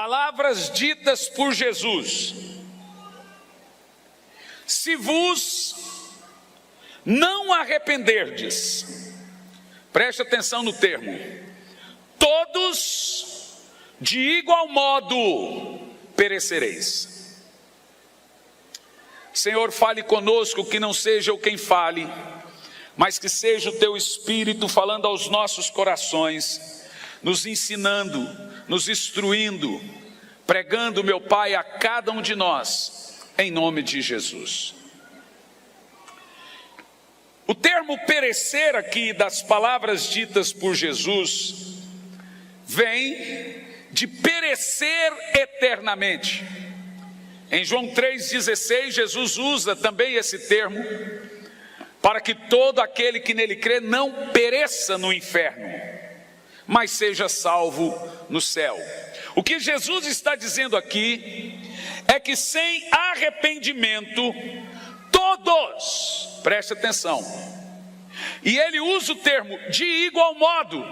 Palavras ditas por Jesus: se vos não arrependerdes, preste atenção no termo, todos de igual modo perecereis. Senhor, fale conosco, que não seja eu quem fale, mas que seja o teu Espírito falando aos nossos corações, nos ensinando, nos instruindo, pregando, meu Pai, a cada um de nós, em nome de Jesus. O termo perecer aqui, das palavras ditas por Jesus, vem de perecer eternamente. Em João 3,16, Jesus usa também esse termo, para que todo aquele que nele crê não pereça no inferno, mas seja salvo no céu. O que Jesus está dizendo aqui é que sem arrependimento, todos, preste atenção, e ele usa o termo de igual modo,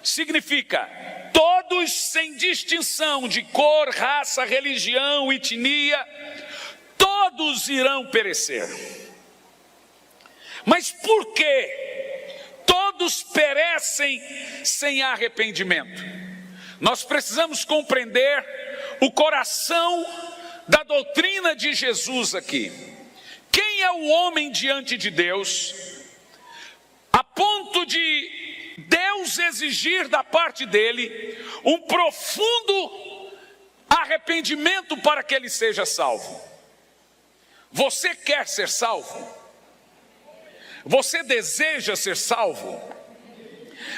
significa todos sem distinção de cor, raça, religião, etnia, todos irão perecer. Mas por que todos perecem sem arrependimento? Nós precisamos compreender o coração da doutrina de Jesus aqui. Quem é o homem diante de Deus, a ponto de Deus exigir da parte dele um profundo arrependimento para que ele seja salvo? Você quer ser salvo? Você deseja ser salvo?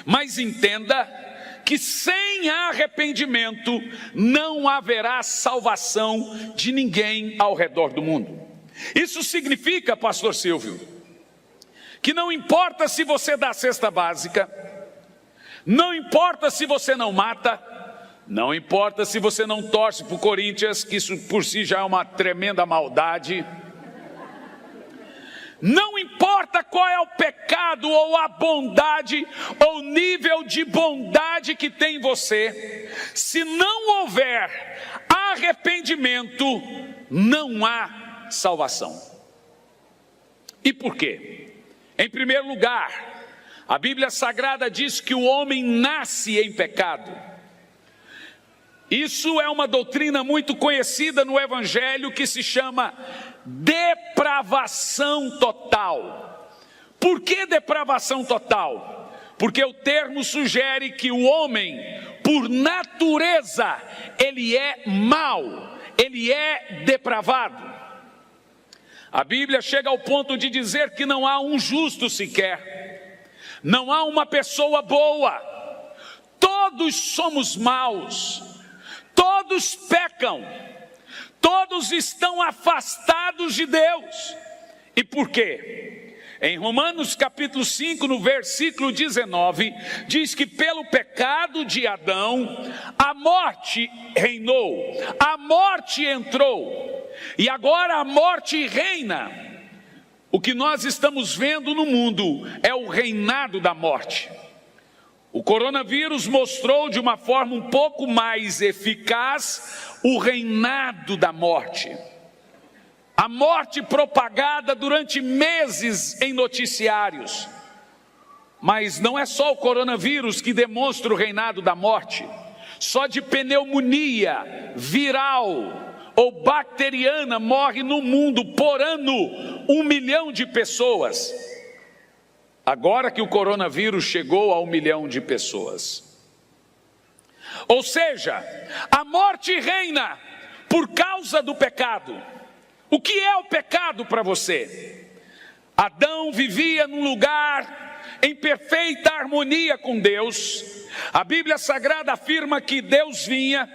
Mas entenda que sem arrependimento não haverá salvação de ninguém ao redor do mundo. Isso significa, pastor Silvio, que não importa se você dá a cesta básica, não importa se você não mata, não importa se você não torce para o Corinthians, que isso por si já é uma tremenda maldade, não importa qual é o pecado ou a bondade ou nível de bondade que tem em você, se não houver arrependimento, não há salvação. E por quê? Em primeiro lugar, a Bíblia Sagrada diz que o homem nasce em pecado. Isso é uma doutrina muito conhecida no Evangelho, que se chama depravação total. Por que depravação total? Porque o termo sugere que o homem, por natureza, ele é mau, ele é depravado. A Bíblia chega ao ponto de dizer que não há um justo sequer, não há uma pessoa boa, todos somos maus, todos pecam, todos estão afastados de Deus. E por quê? Em Romanos capítulo 5, no versículo 19, diz que pelo pecado de Adão, a morte reinou, a morte entrou, e agora a morte reina. O que nós estamos vendo no mundo é o reinado da morte. O coronavírus mostrou de uma forma um pouco mais eficaz o reinado da morte. A morte propagada durante meses em noticiários. Mas não é só o coronavírus que demonstra o reinado da morte. Só de pneumonia viral ou bacteriana morre no mundo por ano 1 milhão de pessoas. Agora que o coronavírus chegou a 1 milhão de pessoas. Ou seja, a morte reina por causa do pecado. O que é o pecado para você? Adão vivia num lugar em perfeita harmonia com Deus. A Bíblia Sagrada afirma que Deus vinha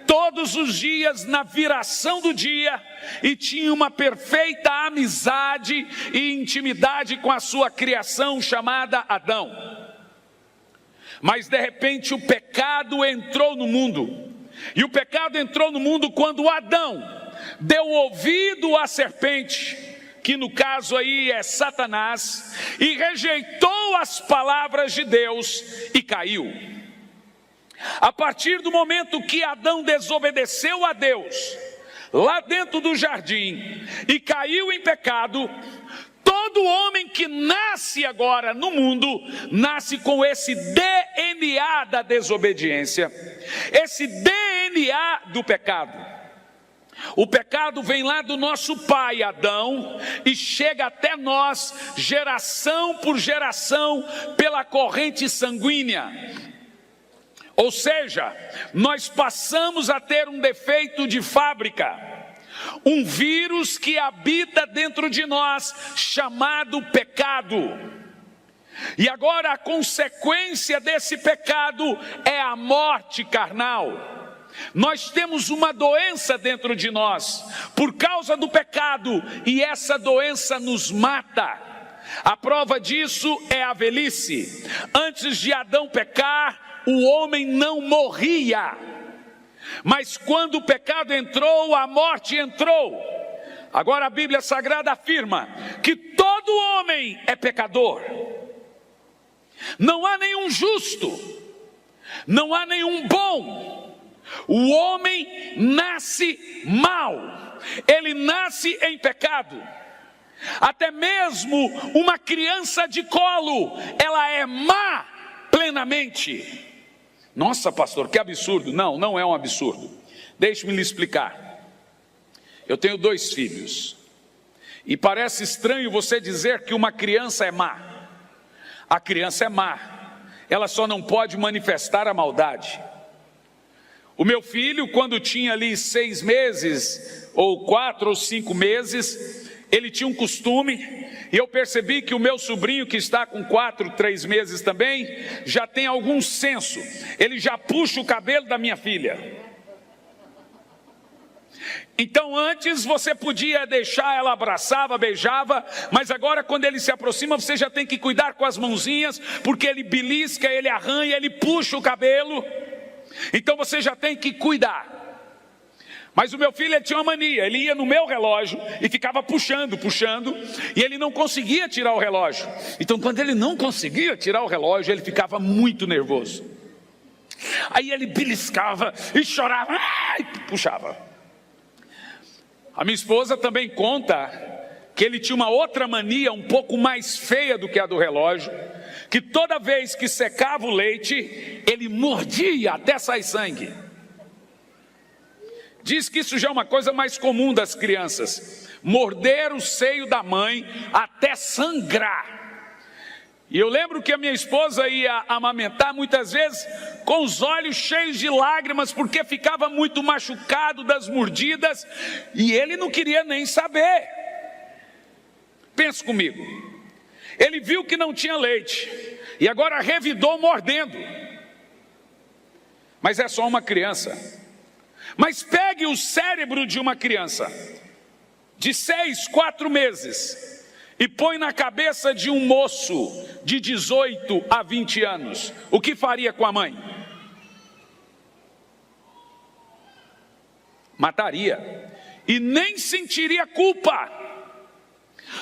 todos os dias na viração do dia e tinha uma perfeita amizade e intimidade com a sua criação chamada Adão. Mas de repente o pecado entrou no mundo. E o pecado entrou no mundo quando Adão deu ouvido à serpente, que no caso aí é Satanás, e rejeitou as palavras de Deus e caiu. A partir do momento que Adão desobedeceu a Deus, lá dentro do jardim, e caiu em pecado, todo homem que nasce agora no mundo, nasce com esse DNA da desobediência, esse DNA do pecado. O pecado vem lá do nosso pai Adão e chega até nós, geração por geração, pela corrente sanguínea. Ou seja, nós passamos a ter um defeito de fábrica, um vírus que habita dentro de nós, chamado pecado. E agora a consequência desse pecado é a morte carnal. Nós temos uma doença dentro de nós, por causa do pecado, e essa doença nos mata. A prova disso é a velhice. Antes de Adão pecar, o homem não morria. Mas quando o pecado entrou, a morte entrou. Agora a Bíblia Sagrada afirma que todo homem é pecador. Não há nenhum justo, não há nenhum bom. O homem nasce mal, ele nasce em pecado. Até mesmo uma criança de colo, ela é má plenamente. Nossa, pastor, que absurdo. Não, não é um absurdo. Deixe-me lhe explicar. Eu tenho 2 filhos. E parece estranho você dizer que uma criança é má. A criança é má. Ela só não pode manifestar a maldade. O meu filho, quando tinha ali 6 meses, ou 4 ou 5 meses, ele tinha um costume, e eu percebi que o meu sobrinho, que está com 4, 3 meses também, já tem algum senso. Ele já puxa o cabelo da minha filha. Então antes você podia deixar, ela abraçava, beijava, mas agora quando ele se aproxima, você já tem que cuidar com as mãozinhas, porque ele belisca, ele arranha, ele puxa o cabelo. Então você já tem que cuidar. Mas o meu filho, ele tinha uma mania, ele ia no meu relógio e ficava puxando, e ele não conseguia tirar o relógio. Então quando ele não conseguia tirar o relógio, ele ficava muito nervoso. Aí ele beliscava e chorava e puxava. A minha esposa também conta que ele tinha uma outra mania um pouco mais feia do que a do relógio, que toda vez que secava o leite, ele mordia até sair sangue. Diz que isso já é uma coisa mais comum das crianças, morder o seio da mãe até sangrar. E eu lembro que a minha esposa ia amamentar muitas vezes com os olhos cheios de lágrimas, porque ficava muito machucado das mordidas, e ele não queria nem saber. Pense comigo, ele viu que não tinha leite, e agora revidou mordendo. Mas é só uma criança. Mas pegue o cérebro de uma criança de 6, 4 meses e põe na cabeça de um moço de 18 a 20 anos. O que faria com a mãe? Mataria. E nem sentiria culpa,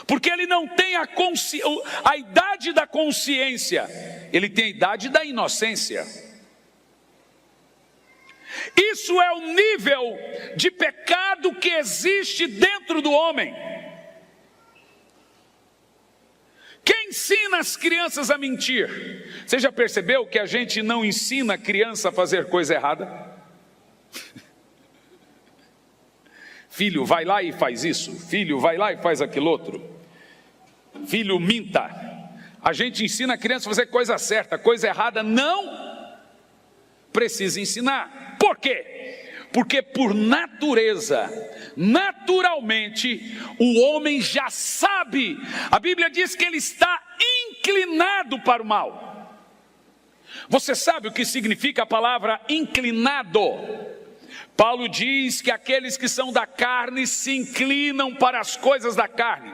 porque ele não tem a idade da consciência, ele tem a idade da inocência. Isso é o nível de pecado que existe dentro do homem. Quem ensina as crianças a mentir? Você já percebeu que a gente não ensina a criança a fazer coisa errada? Filho, vai lá e faz isso. Filho, vai lá e faz aquilo outro. Filho, minta. A gente ensina a criança a fazer coisa certa, coisa errada não precisa ensinar. Por quê? Porque por natureza, naturalmente, o homem já sabe. A Bíblia diz que ele está inclinado para o mal. Você sabe o que significa a palavra inclinado? Paulo diz que aqueles que são da carne se inclinam para as coisas da carne.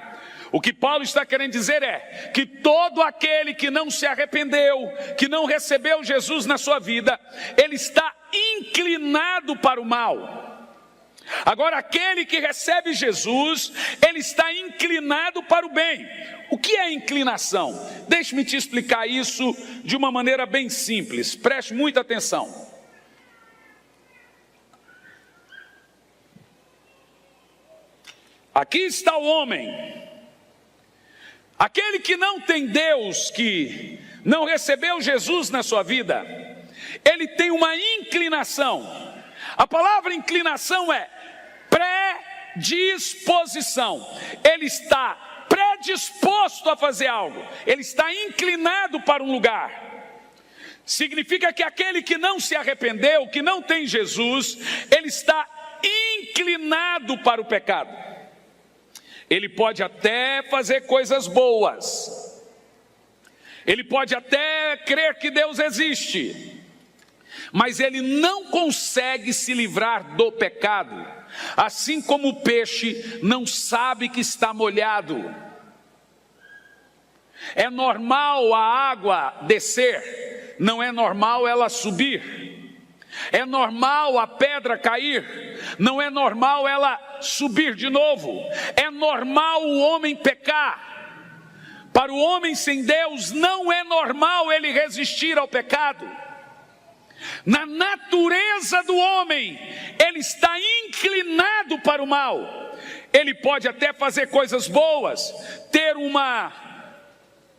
O que Paulo está querendo dizer é que todo aquele que não se arrependeu, que não recebeu Jesus na sua vida, ele está inclinado para o mal. Agora, aquele que recebe Jesus, ele está inclinado para o bem. O que é inclinação? Deixe-me te explicar isso de uma maneira bem simples, preste muita atenção. Aqui está o homem, aquele que não tem Deus, que não recebeu Jesus na sua vida. Ele tem uma inclinação. A palavra inclinação é predisposição. Ele está predisposto a fazer algo. Ele está inclinado para um lugar. Significa que aquele que não se arrependeu, que não tem Jesus, ele está inclinado para o pecado. Ele pode até fazer coisas boas. Ele pode até crer que Deus existe. Mas ele não consegue se livrar do pecado. Assim como o peixe não sabe que está molhado. É normal a água descer, não é normal ela subir. É normal a pedra cair, não é normal ela subir de novo. É normal o homem pecar. Para o homem sem Deus, não é normal ele resistir ao pecado. Na natureza do homem, ele está inclinado para o mal. Ele pode até fazer coisas boas, ter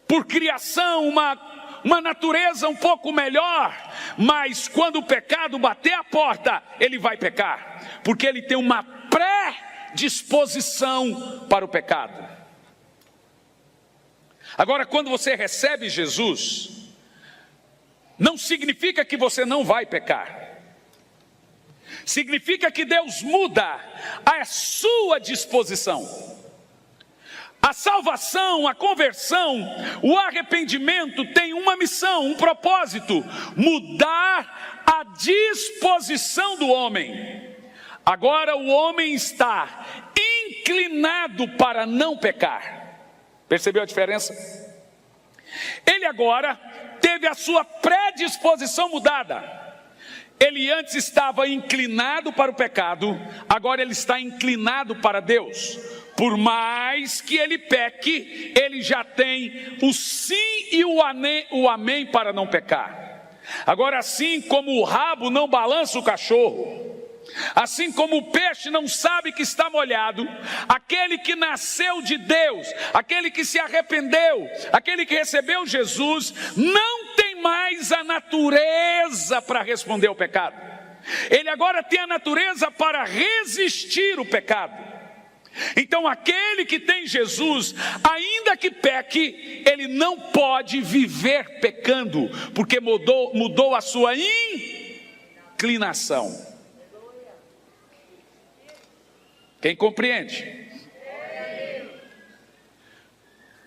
por criação, uma natureza um pouco melhor, mas quando o pecado bater a porta, ele vai pecar, porque ele tem uma predisposição para o pecado. Agora, quando você recebe Jesus, não significa que você não vai pecar. Significa que Deus muda a sua disposição. A salvação, a conversão, o arrependimento tem uma missão, um propósito: mudar a disposição do homem. Agora o homem está inclinado para não pecar. Percebeu a diferença? Ele agora teve a sua predisposição mudada. Ele antes estava inclinado para o pecado, agora ele está inclinado para Deus. Por mais que ele peque, ele já tem o sim e o amém para não pecar. Agora, assim como o rabo não balança o cachorro, assim como o peixe não sabe que está molhado, aquele que nasceu de Deus, aquele que se arrependeu, aquele que recebeu Jesus, não tem mais a natureza para responder ao pecado. Ele agora tem a natureza para resistir o pecado. Então aquele que tem Jesus, ainda que peque, ele não pode viver pecando, porque mudou a sua inclinação. Quem compreende?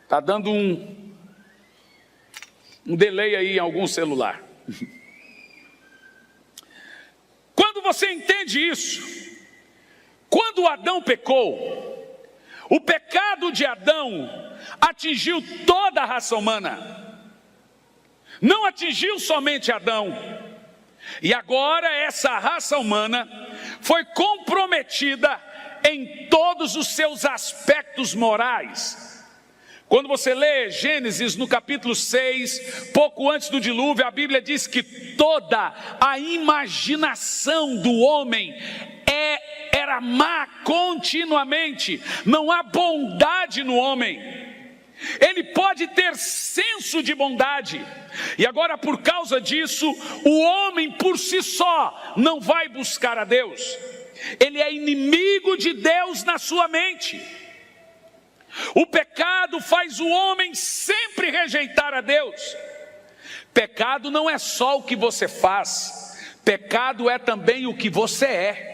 Está dando um delay aí em algum celular. Quando você entende isso, quando Adão pecou, o pecado de Adão atingiu toda a raça humana. Não atingiu somente Adão. E agora essa raça humana foi comprometida em todos os seus aspectos morais. Quando você lê Gênesis no capítulo 6, pouco antes do dilúvio, a Bíblia diz que toda a imaginação do homem era má continuamente. Não há bondade no homem. Ele pode ter senso de bondade, e agora por causa disso, o homem por si só não vai buscar a Deus. Ele é inimigo de Deus na sua mente. O pecado faz o homem sempre rejeitar a Deus. Pecado não é só o que você faz, pecado é também o que você é.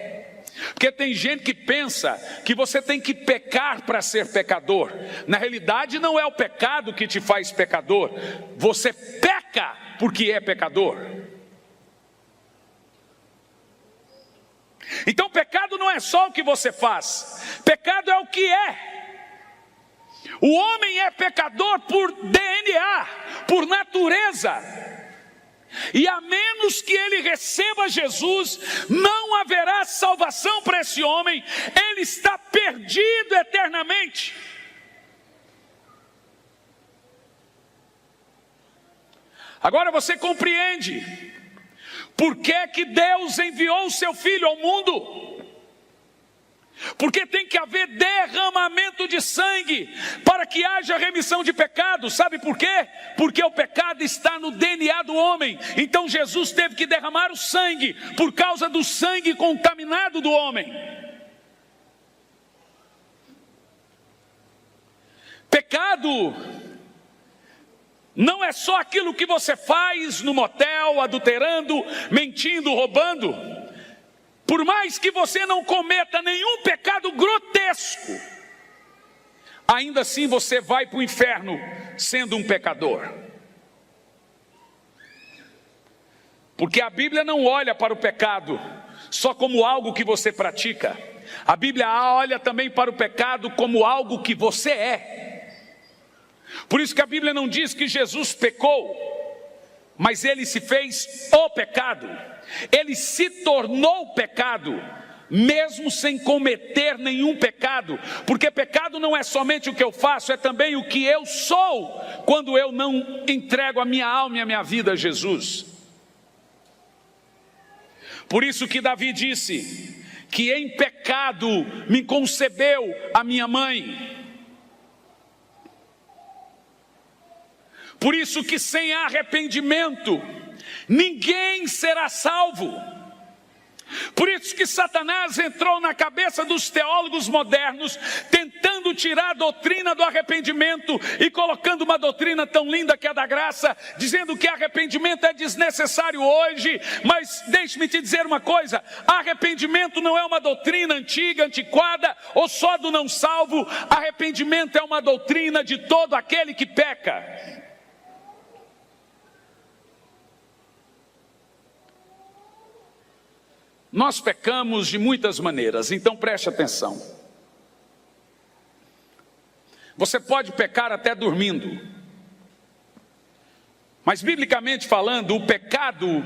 Porque tem gente que pensa que você tem que pecar para ser pecador. Na realidade não é o pecado que te faz pecador, você peca porque é pecador. Então pecado não é só o que você faz, pecado é o que é. O homem é pecador por DNA, por natureza. E a menos que ele receba Jesus, não haverá salvação para esse homem. Ele está perdido eternamente. Agora você compreende por que Deus enviou o seu Filho ao mundo? Porque tem que haver derramamento de sangue para que haja remissão de pecados. Sabe por quê? Porque o pecado está no DNA do homem. Então Jesus teve que derramar o sangue por causa do sangue contaminado do homem. Pecado não é só aquilo que você faz no motel, adulterando, mentindo, roubando. Por mais que você não cometa nenhum pecado grotesco, ainda assim você vai para o inferno sendo um pecador. Porque a Bíblia não olha para o pecado só como algo que você pratica. A Bíblia olha também para o pecado como algo que você é. Por isso que a Bíblia não diz que Jesus pecou, mas ele se fez o pecado. Ele se tornou pecado, mesmo sem cometer nenhum pecado. Porque pecado não é somente o que eu faço, é também o que eu sou, quando eu não entrego a minha alma e a minha vida a Jesus. Por isso que Davi disse que em pecado me concebeu a minha mãe. Por isso que sem arrependimento ninguém será salvo. Por isso que Satanás entrou na cabeça dos teólogos modernos, tentando tirar a doutrina do arrependimento e colocando uma doutrina tão linda que é da graça, dizendo que arrependimento é desnecessário hoje. Mas deixe-me te dizer uma coisa: arrependimento não é uma doutrina antiga, antiquada ou só do não salvo. Arrependimento é uma doutrina de todo aquele que peca. Nós pecamos de muitas maneiras, então preste atenção. Você pode pecar até dormindo, mas biblicamente falando, o pecado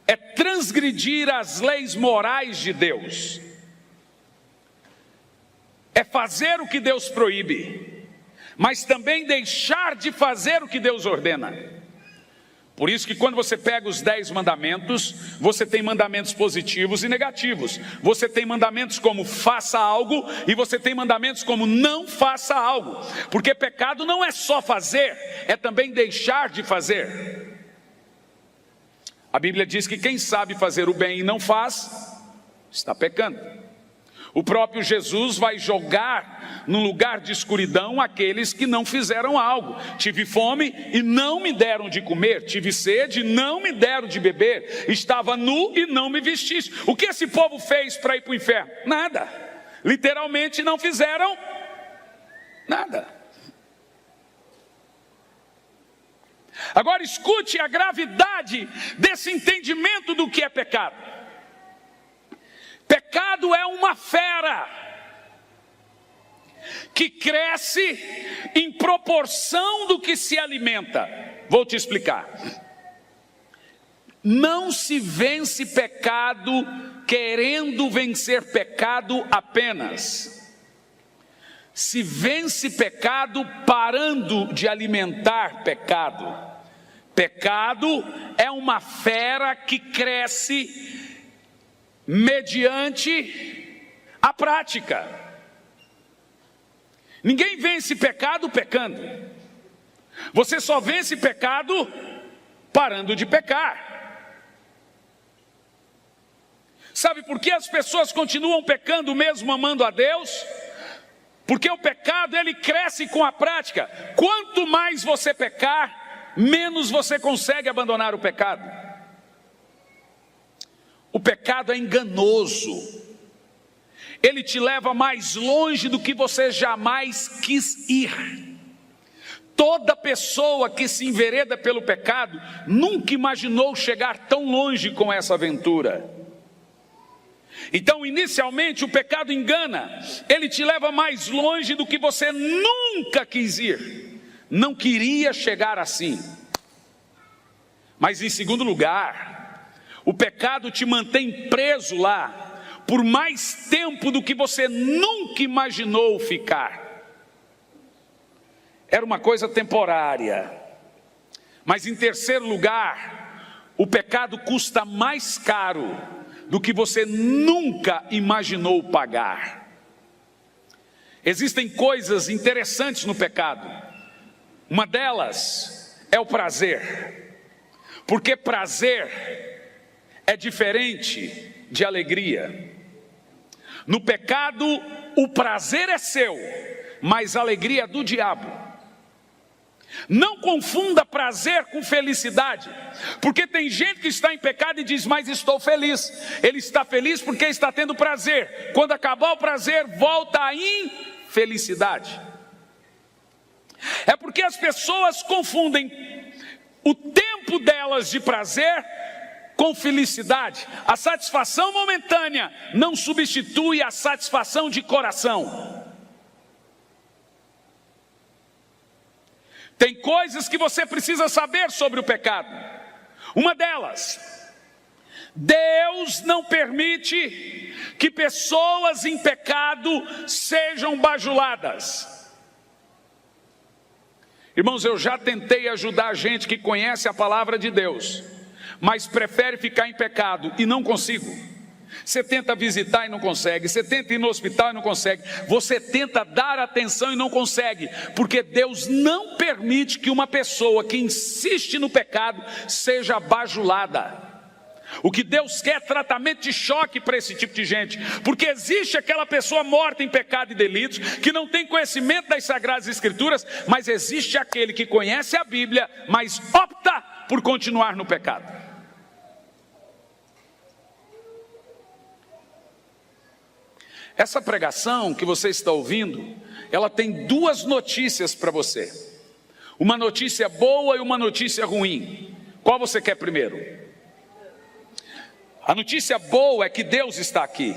é transgredir as leis morais de Deus, é fazer o que Deus proíbe, mas também deixar de fazer o que Deus ordena. Por isso que quando você pega os 10 mandamentos, você tem mandamentos positivos e negativos. Você tem mandamentos como faça algo e você tem mandamentos como não faça algo. Porque pecado não é só fazer, é também deixar de fazer. A Bíblia diz que quem sabe fazer o bem e não faz, está pecando. O próprio Jesus vai jogar num lugar de escuridão aqueles que não fizeram algo. Tive fome e não me deram de comer. Tive sede e não me deram de beber. Estava nu e não me vestiste. O que esse povo fez para ir para o inferno? Nada. Literalmente não fizeram nada. Agora escute a gravidade desse entendimento do que é pecado. Pecado é uma fera que cresce em proporção do que se alimenta. Vou te explicar. Não se vence pecado querendo vencer pecado apenas. Se vence pecado parando de alimentar pecado. Pecado é uma fera que cresce mediante a prática. Ninguém vence pecado pecando. Você só vence pecado parando de pecar. Sabe por que as pessoas continuam pecando mesmo amando a Deus? Porque o pecado ele cresce com a prática. Quanto mais você pecar, menos você consegue abandonar o pecado. O pecado é enganoso. Ele te leva mais longe do que você jamais quis ir. Toda pessoa que se envereda pelo pecado nunca imaginou chegar tão longe com essa aventura. Então, inicialmente, o pecado engana. Ele te leva mais longe do que você nunca quis ir. Não queria chegar assim. Mas, em segundo lugar, o pecado te mantém preso lá por mais tempo do que você nunca imaginou ficar. Era uma coisa temporária. Mas em terceiro lugar, o pecado custa mais caro do que você nunca imaginou pagar. Existem coisas interessantes no pecado. Uma delas é o prazer, porque prazer é diferente de alegria. No pecado, o prazer é seu, mas a alegria é do diabo. Não confunda prazer com felicidade, porque tem gente que está em pecado e diz, mas estou feliz. Ele está feliz porque está tendo prazer. Quando acabar o prazer, volta a infelicidade. É porque as pessoas confundem o tempo delas de prazer com felicidade. A satisfação momentânea não substitui a satisfação de coração. Tem coisas que você precisa saber sobre o pecado. Uma delas, Deus não permite que pessoas em pecado sejam bajuladas. Irmãos, eu já tentei ajudar a gente que conhece a palavra de Deus, mas prefere ficar em pecado e não consigo. Você tenta visitar e não consegue, você tenta ir no hospital e não consegue, você tenta dar atenção e não consegue, porque Deus não permite que uma pessoa que insiste no pecado seja bajulada. O que Deus quer é tratamento de choque para esse tipo de gente, porque existe aquela pessoa morta em pecado e delitos, que não tem conhecimento das Sagradas Escrituras, mas existe aquele que conhece a Bíblia, mas opta por continuar no pecado. Essa pregação que você está ouvindo, ela tem duas notícias para você. Uma notícia boa e uma notícia ruim. Qual você quer primeiro? A notícia boa é que Deus está aqui.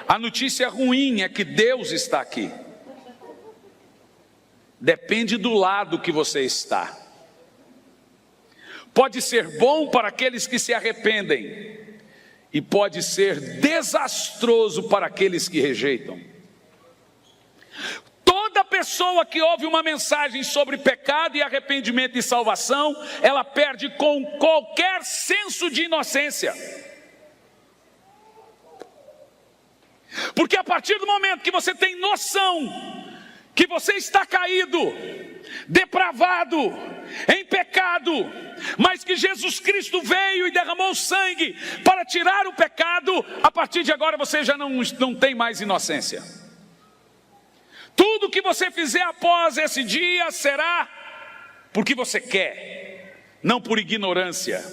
A notícia ruim é que Deus está aqui. Depende do lado que você está. Pode ser bom para aqueles que se arrependem, e pode ser desastroso para aqueles que rejeitam. Toda pessoa que ouve uma mensagem sobre pecado e arrependimento e salvação, ela perde com qualquer senso de inocência. Porque a partir do momento que você tem noção que você está caído, depravado, em pecado, mas que Jesus Cristo veio e derramou sangue para tirar o pecado, a partir de agora você já não tem mais inocência. Tudo que você fizer após esse dia será porque você quer, não por ignorância.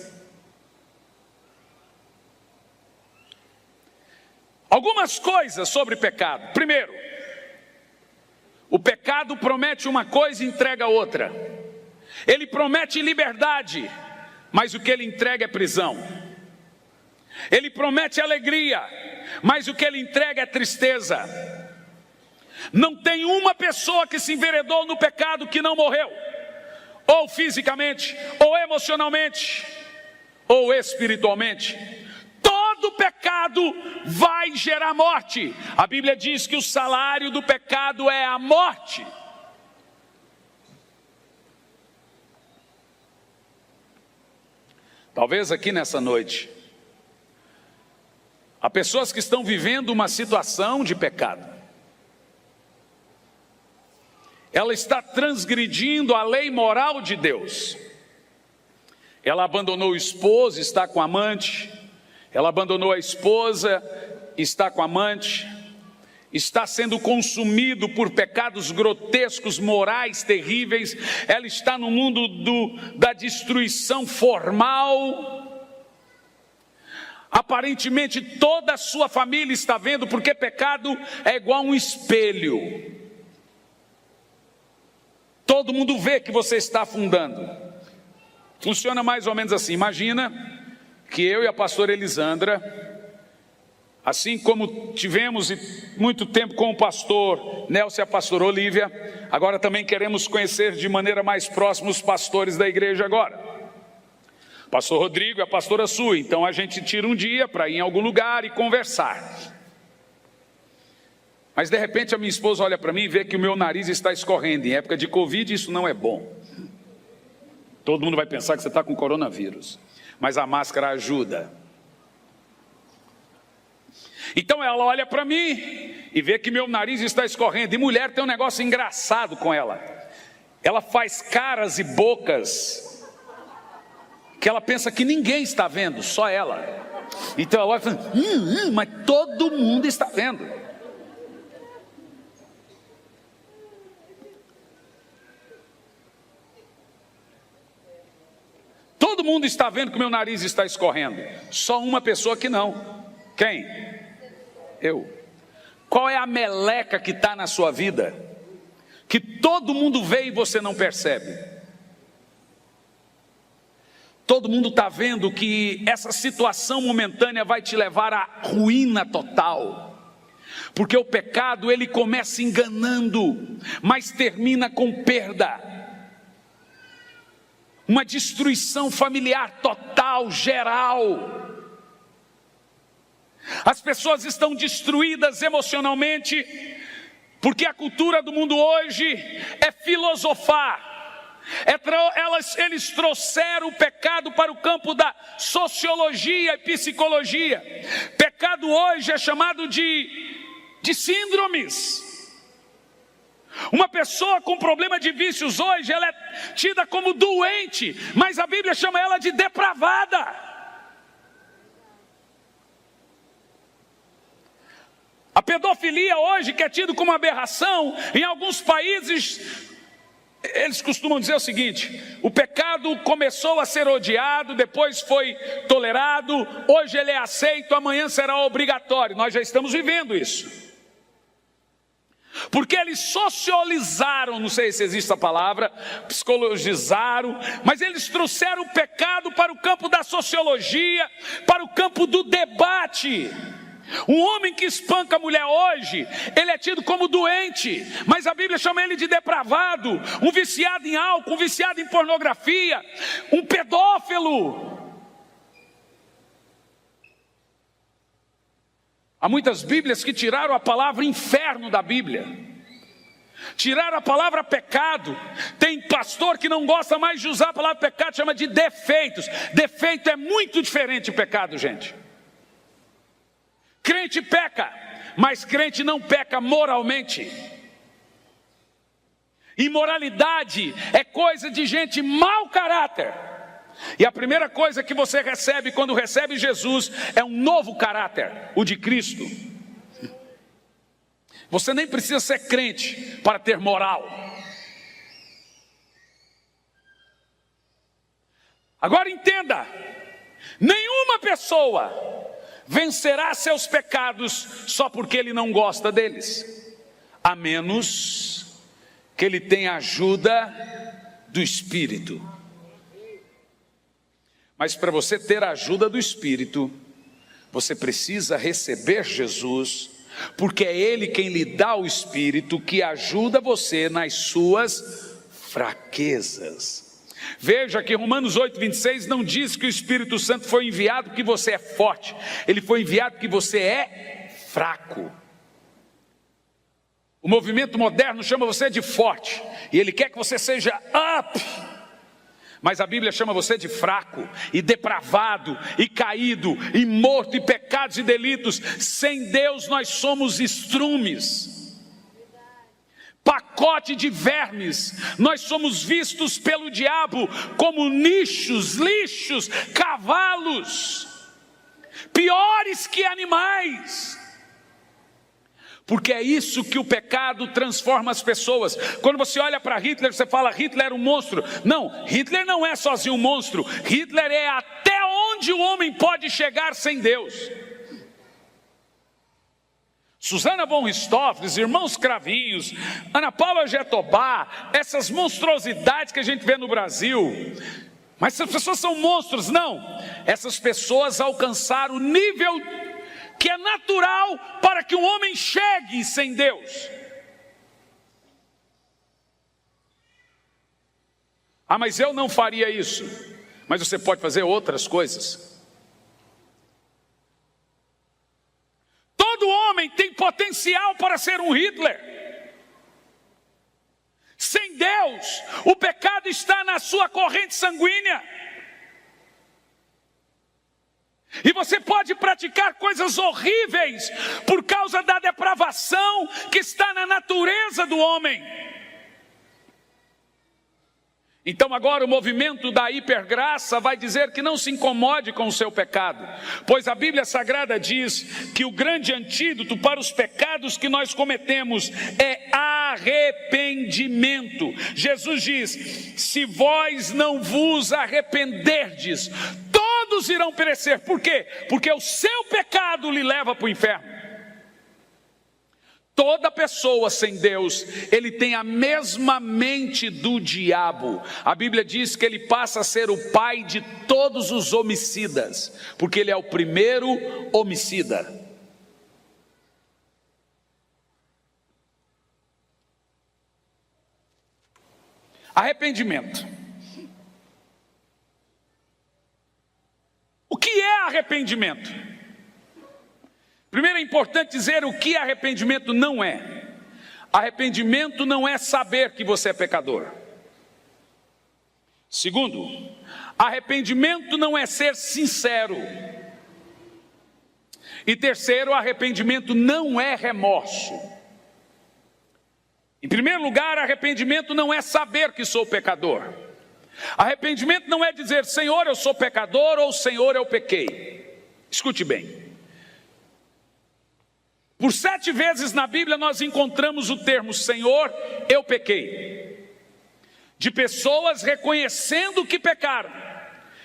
Algumas coisas sobre pecado. Primeiro, o pecado promete uma coisa e entrega outra. Ele promete liberdade, mas o que ele entrega é prisão. Ele promete alegria, mas o que ele entrega é tristeza. Não tem uma pessoa que se enveredou no pecado que não morreu, ou fisicamente, ou emocionalmente, ou espiritualmente. Todo pecado vai gerar morte. A Bíblia diz que o salário do pecado é a morte. Talvez aqui nessa noite, há pessoas que estão vivendo uma situação de pecado. Ela está transgredindo a lei moral de Deus. Ela abandonou o esposo, está com a amante. Ela abandonou a esposa, está com a amante. Está sendo consumido por pecados grotescos, morais, terríveis. Ela está no mundo da destruição formal. Aparentemente toda a sua família está vendo, porque pecado é igual a um espelho. Todo mundo vê que você está afundando. Funciona mais ou menos assim. Imagina que eu e a pastora Elisandra, assim como tivemos muito tempo com o pastor Nelson e a pastora Olívia, agora também queremos conhecer de maneira mais próxima os pastores da igreja agora. O pastor Rodrigo e a pastora Sui. Então a gente tira um dia para ir em algum lugar e conversar. Mas de repente a minha esposa olha para mim e vê que o meu nariz está escorrendo. Em época de Covid isso não é bom. Todo mundo vai pensar que você está com coronavírus. Mas a máscara ajuda. Então ela olha para mim e vê que meu nariz está escorrendo. E mulher tem um negócio engraçado com ela. Ela faz caras e bocas que ela pensa que ninguém está vendo, só ela. Então ela olha e fala, mas todo mundo está vendo. Todo mundo está vendo que o meu nariz está escorrendo. Só uma pessoa que não. Quem? Eu. Qual é a meleca que está na sua vida, que todo mundo vê e você não percebe? Todo mundo está vendo que essa situação momentânea vai te levar à ruína total. Porque o pecado, ele começa enganando, mas termina com perda. Uma destruição familiar total, geral. As pessoas estão destruídas emocionalmente, porque a cultura do mundo hoje é filosofar. Eles trouxeram o pecado para o campo da sociologia e psicologia. Pecado hoje é chamado de síndromes. Uma pessoa com problema de vícios hoje, ela é tida como doente, mas a Bíblia chama ela de depravada. A pedofilia hoje, que é tido como aberração, em alguns países, eles costumam dizer o seguinte: o pecado começou a ser odiado, depois foi tolerado, hoje ele é aceito, amanhã será obrigatório. Nós já estamos vivendo isso. Porque eles socializaram, não sei se existe a palavra, psicologizaram, mas eles trouxeram o pecado para o campo da sociologia, para o campo do debate. Um homem que espanca a mulher hoje, ele é tido como doente, mas a Bíblia chama ele de depravado, um viciado em álcool, um viciado em pornografia, um pedófilo. Há muitas Bíblias que tiraram a palavra inferno da Bíblia, tiraram a palavra pecado. Tem pastor que não gosta mais de usar a palavra pecado, chama de defeitos. Defeito é muito diferente de pecado, gente. Crente peca, mas crente não peca moralmente. Imoralidade é coisa de gente mau caráter. E a primeira coisa que você recebe quando recebe Jesus é um novo caráter, o de Cristo. Você nem precisa ser crente para ter moral. Agora entenda, nenhuma pessoa vencerá seus pecados só porque ele não gosta deles, a menos que ele tenha ajuda do Espírito. Mas para você ter a ajuda do Espírito, você precisa receber Jesus, porque é Ele quem lhe dá o Espírito que ajuda você nas suas fraquezas. Veja que Romanos 8:26 não diz que o Espírito Santo foi enviado porque você é forte, ele foi enviado porque você é fraco. O movimento moderno chama você de forte, e ele quer que você seja up. Mas a Bíblia chama você de fraco, e depravado, e caído, e morto, e pecados e delitos. Sem Deus nós somos estrumes, pacote de vermes. Nós somos vistos pelo diabo como nichos, lixos, cavalos, piores que animais. Porque é isso que o pecado transforma as pessoas. Quando você olha para Hitler, você fala, Hitler era um monstro. Não, Hitler não é sozinho um monstro. Hitler é até onde o homem pode chegar sem Deus. Susana von Richthofen, irmãos Cravinhos, Ana Paula Getobá, essas monstruosidades que a gente vê no Brasil. Mas essas pessoas são monstros? Não. Essas pessoas alcançaram o nível que é natural para que um homem chegue sem Deus. Ah, mas eu não faria isso. Mas você pode fazer outras coisas. Todo homem tem potencial para ser um Hitler. Sem Deus, o pecado está na sua corrente sanguínea. E você pode praticar coisas horríveis por causa da depravação que está na natureza do homem. Então agora o movimento da hipergraça vai dizer que não se incomode com o seu pecado, pois a Bíblia Sagrada diz que o grande antídoto para os pecados que nós cometemos é arrependimento. Jesus diz: se vós não vos arrependerdes, todos irão perecer. Por quê? Porque o seu pecado lhe leva para o inferno. Toda pessoa sem Deus, ele tem a mesma mente do diabo. A Bíblia diz que ele passa a ser o pai de todos os homicidas, porque ele é o primeiro homicida. Arrependimento. O que é arrependimento? Primeiro é importante dizer o que arrependimento não é. Arrependimento não é saber que você é pecador. Segundo, arrependimento não é ser sincero. E terceiro, arrependimento não é remorso. Em primeiro lugar, arrependimento não é saber que sou pecador. Arrependimento não é dizer: Senhor, eu sou pecador, ou Senhor, eu pequei. Escute bem. Por 7 vezes na Bíblia nós encontramos o termo Senhor, eu pequei. De pessoas reconhecendo que pecaram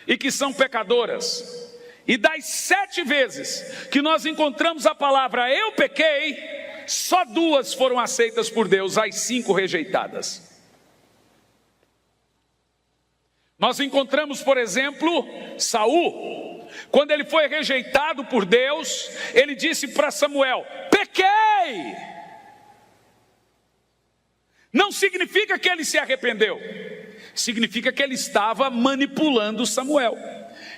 e que são pecadoras. E das 7 vezes que nós encontramos a palavra eu pequei, só 2 foram aceitas por Deus, as 5 rejeitadas. Nós encontramos, por exemplo, Saul. Quando ele foi rejeitado por Deus, ele disse para Samuel: pequei. Não significa que ele se arrependeu, significa que ele estava manipulando Samuel.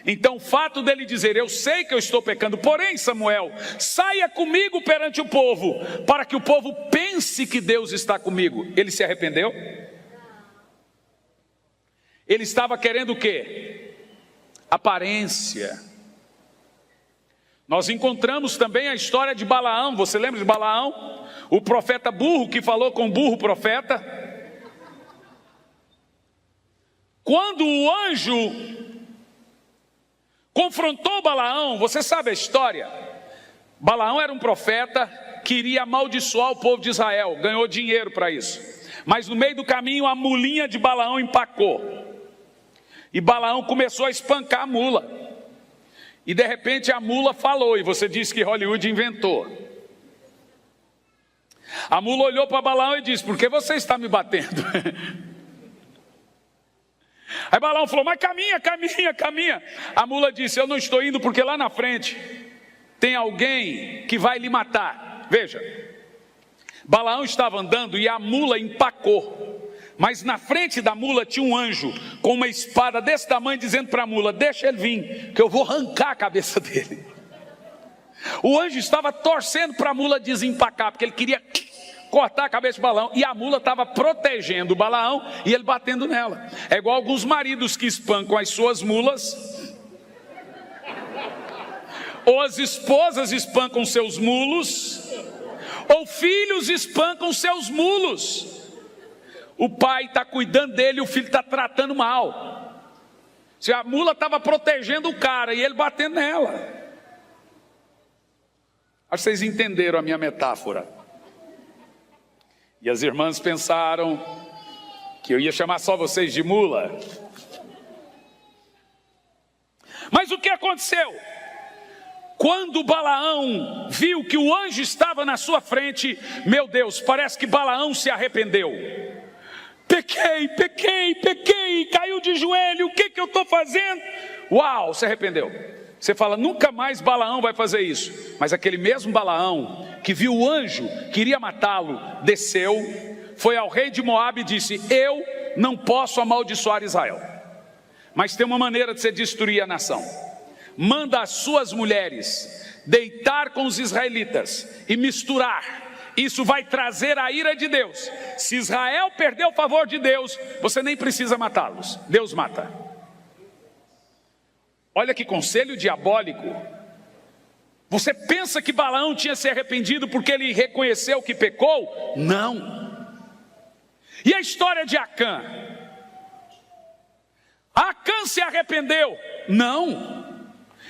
Então o fato dele dizer: eu sei que eu estou pecando, porém Samuel, saia comigo perante o povo, para que o povo pense que Deus está comigo. Ele se arrependeu? Ele estava querendo o quê? Aparência. Nós encontramos também a história de Balaão. Você lembra de Balaão? O profeta burro que falou com o burro profeta. Quando o anjo confrontou Balaão, você sabe a história? Balaão era um profeta que iria amaldiçoar o povo de Israel, ganhou dinheiro para isso. Mas no meio do caminho a mulinha de Balaão empacou. E Balaão começou a espancar a mula. E de repente a mula falou, e você disse que Hollywood inventou. A mula olhou para Balaão e disse: por que você está me batendo? Aí Balaão falou: mas caminha, caminha, caminha. A mula disse: eu não estou indo porque lá na frente tem alguém que vai lhe matar. Veja, Balaão estava andando e a mula empacou. Mas na frente da mula tinha um anjo com uma espada desse tamanho, dizendo para a mula: deixa ele vir, que eu vou arrancar a cabeça dele. O anjo estava torcendo para a mula desempacar, porque ele queria cortar a cabeça de Balaão, e a mula estava protegendo o Balaão e ele batendo nela. É igual alguns maridos que espancam as suas mulas, ou as esposas espancam seus mulos, ou filhos espancam seus mulos. O pai está cuidando dele e o filho está tratando mal. Se a mula estava protegendo o cara e ele batendo nela. Acho que vocês entenderam a minha metáfora. E as irmãs pensaram que eu ia chamar só vocês de mula. Mas o que aconteceu? Quando Balaão viu que o anjo estava na sua frente, meu Deus, parece que Balaão se arrependeu. Pequei, pequei, pequei, caiu de joelho, o que eu estou fazendo? Uau, se arrependeu. Você fala: nunca mais Balaão vai fazer isso. Mas aquele mesmo Balaão que viu o anjo, queria matá-lo, desceu, foi ao rei de Moabe e disse: eu não posso amaldiçoar Israel, mas tem uma maneira de você destruir a nação. Manda as suas mulheres deitar com os israelitas e misturar. Isso vai trazer a ira de Deus. Se Israel perder o favor de Deus, você nem precisa matá-los, Deus mata. Olha que conselho diabólico. Você pensa que Balaão tinha se arrependido porque ele reconheceu que pecou? Não. E a história de Acã? Acã se arrependeu? Não.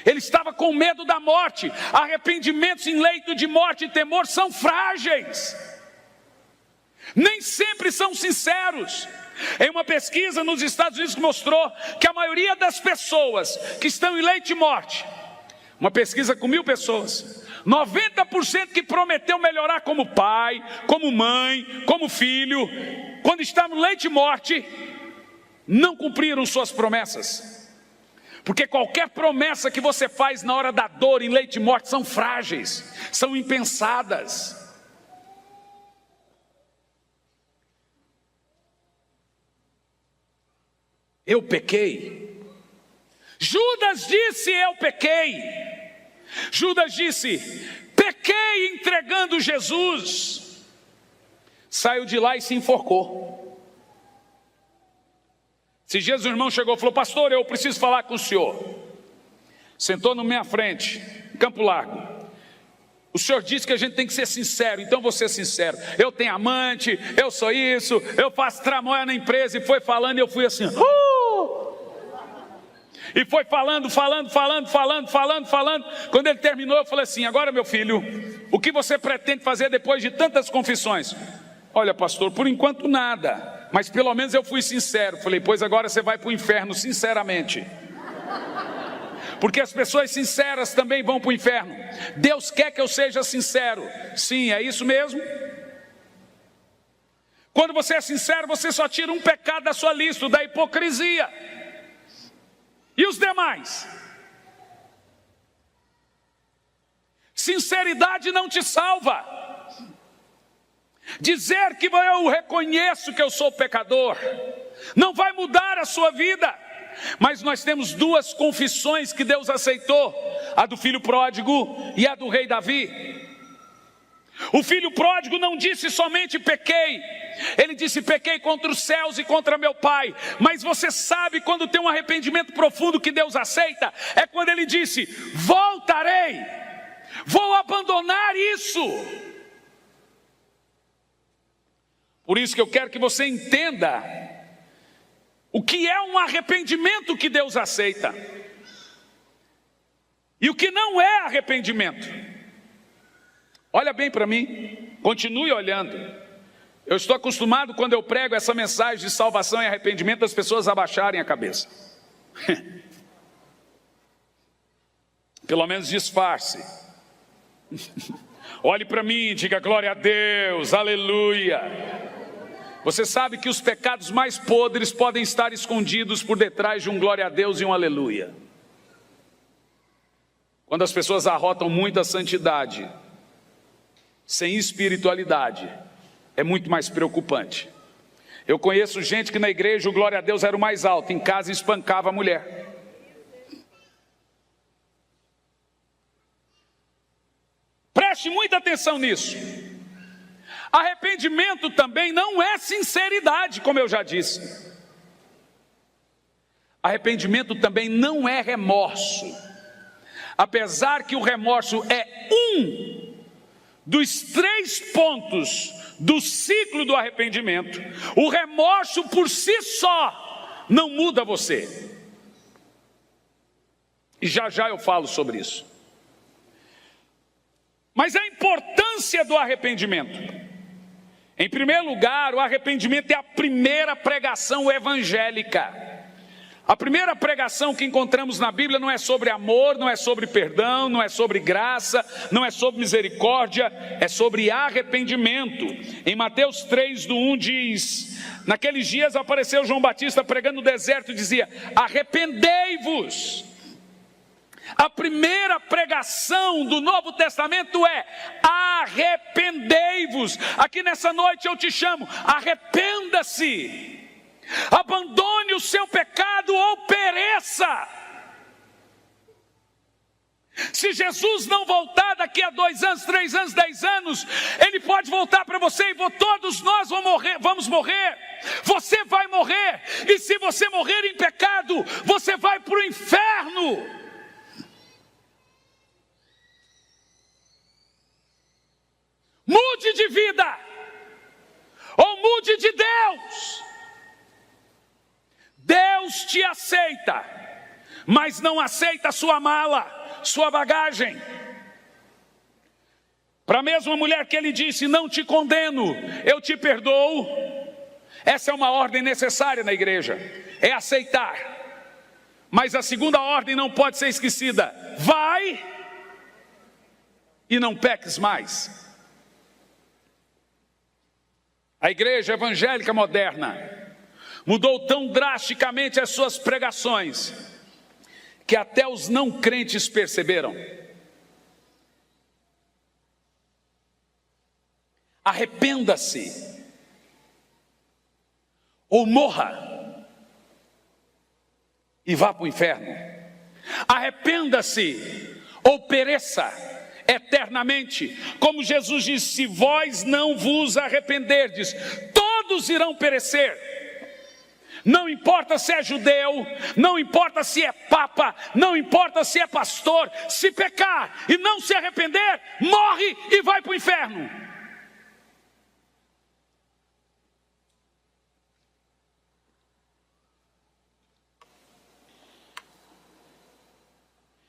Ele estava com medo da morte. Arrependimentos em leito de morte e temor são frágeis. Nem sempre são sinceros. Em uma pesquisa nos Estados Unidos mostrou que a maioria das pessoas que estão em leito de morte, uma pesquisa com 1.000 pessoas, 90% que prometeu melhorar como pai, como mãe, como filho, quando está no leito de morte, não cumpriram suas promessas. Porque qualquer promessa que você faz na hora da dor, em leito de morte, são frágeis, são impensadas. Eu pequei. Judas disse: eu pequei. Judas disse: pequei entregando Jesus. Saiu de lá e se enforcou. Esses dias o irmão chegou e falou: pastor, eu preciso falar com o senhor. Sentou na minha frente, em Campo Largo. O senhor disse que a gente tem que ser sincero, então vou ser sincero. Eu tenho amante, eu sou isso, eu faço tramóia na empresa. E foi falando e eu fui assim, E foi falando. Quando ele terminou, eu falei assim: agora, meu filho, o que você pretende fazer depois de tantas confissões? Olha, pastor, por enquanto nada, mas pelo menos eu fui sincero. Falei: pois agora você vai para o inferno, sinceramente. Porque as pessoas sinceras também vão para o inferno. Deus quer que eu seja sincero. Sim, é isso mesmo. Quando você é sincero, você só tira um pecado da sua lista, o da hipocrisia. E os demais? Sinceridade não te salva. Dizer que eu reconheço que eu sou pecador não vai mudar a sua vida. Mas nós temos duas confissões que Deus aceitou: a do filho pródigo e a do rei Davi. O filho pródigo não disse somente pequei, ele disse pequei contra os céus e contra meu pai. Mas você sabe quando tem um arrependimento profundo que Deus aceita? É quando ele disse: voltarei, vou abandonar isso. Por isso que eu quero que você entenda o que é um arrependimento que Deus aceita e o que não é arrependimento. Olha bem para mim, continue olhando. Eu estou acostumado, quando eu prego essa mensagem de salvação e arrependimento, as pessoas abaixarem a cabeça. Pelo menos disfarce. Olhe para mim, diga glória a Deus, aleluia. Você sabe que os pecados mais podres podem estar escondidos por detrás de um glória a Deus e um aleluia. Quando as pessoas arrotam muito a santidade, sem espiritualidade, é muito mais preocupante. Eu conheço gente que na igreja o glória a Deus era o mais alto, em casa espancava a mulher. Preste muita atenção nisso. Arrependimento também não é sinceridade, como eu já disse. Arrependimento também não é remorso. Apesar que o remorso é um dos 3 pontos do ciclo do arrependimento, o remorso por si só não muda você. E já já eu falo sobre isso. Mas a importância do arrependimento. Em primeiro lugar, o arrependimento é a primeira pregação evangélica. A primeira pregação que encontramos na Bíblia não é sobre amor, não é sobre perdão, não é sobre graça, não é sobre misericórdia, é sobre arrependimento. Em Mateus 3, do 1 diz: naqueles dias apareceu João Batista pregando no deserto e dizia: arrependei-vos. A primeira pregação do Novo Testamento é: arrependei-vos. Aqui nessa noite eu te chamo: arrependa-se. Abandone o seu pecado ou pereça. Se Jesus não voltar daqui a 2 anos, 3 anos, 10 anos, Ele pode voltar para você e todos nós vamos morrer. Você vai morrer. E se você morrer em pecado, você vai para o inferno. mude de vida, ou mude de Deus. Deus te aceita, mas não aceita a sua mala, sua bagagem. Para a mesma mulher que ele disse, não te condeno, eu te perdoo. Essa é uma ordem necessária na igreja, é aceitar. Mas a segunda ordem não pode ser esquecida: vai e não peques mais. A igreja evangélica moderna mudou tão drasticamente as suas pregações, que até os não crentes perceberam. Arrependa-se, ou morra, e vá para o inferno. Arrependa-se, ou pereça eternamente. Como Jesus disse, se vós não vos arrependerdes, todos irão perecer. Não importa se é judeu, não importa se é papa, não importa se é pastor, se pecar e não se arrepender, morre e vai para o inferno.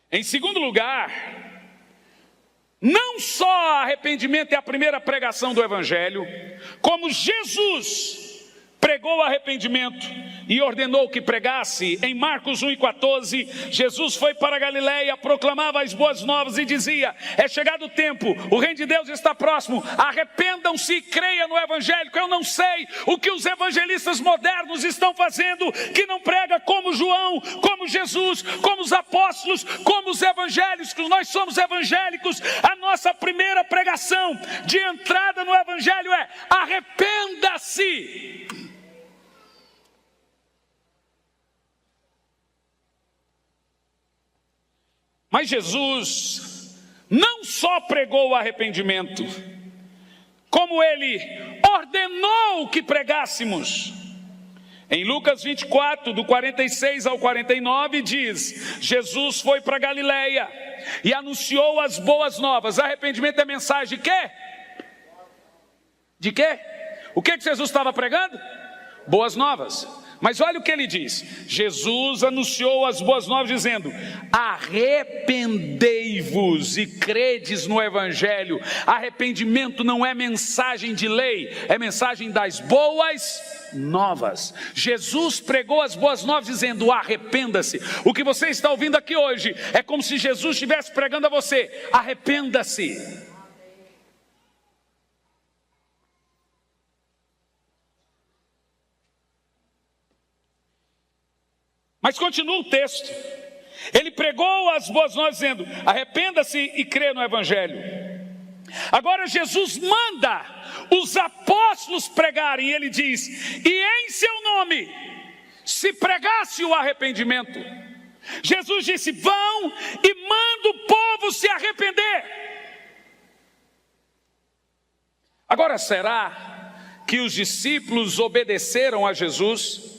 Em segundo lugar, não só arrependimento é a primeira pregação do Evangelho, como Jesus pregou arrependimento e ordenou que pregasse. Em Marcos 1,14, Jesus foi para a Galileia, proclamava as boas novas e dizia: é chegado o tempo, o reino de Deus está próximo, arrependam-se e creiam no evangélico. Eu não sei o que os evangelistas modernos estão fazendo, que não prega como João, como Jesus, como os apóstolos, como os evangélicos. Nós somos evangélicos. A nossa primeira pregação de entrada no evangelho é: arrependa-se. Mas Jesus não só pregou o arrependimento, como ele ordenou que pregássemos. Em Lucas 24, do 46 ao 49, diz: Jesus foi para Galileia e anunciou as boas novas. Arrependimento é mensagem de quê? De quê? O que Jesus estava pregando? Boas novas. Mas olha o que ele diz: Jesus anunciou as boas novas dizendo: arrependei-vos e credes no Evangelho. Arrependimento não é mensagem de lei, é mensagem das boas novas. Jesus pregou as boas novas dizendo: arrependa-se. O que você está ouvindo aqui hoje é como se Jesus estivesse pregando a você: arrependa-se. Mas continua o texto. Ele pregou as boas novas dizendo: arrependa-se e crê no Evangelho. Agora Jesus manda os apóstolos pregarem. Ele diz: e em seu nome se pregasse o arrependimento. Jesus disse: vão e manda o povo se arrepender. Agora, será que os discípulos obedeceram a Jesus?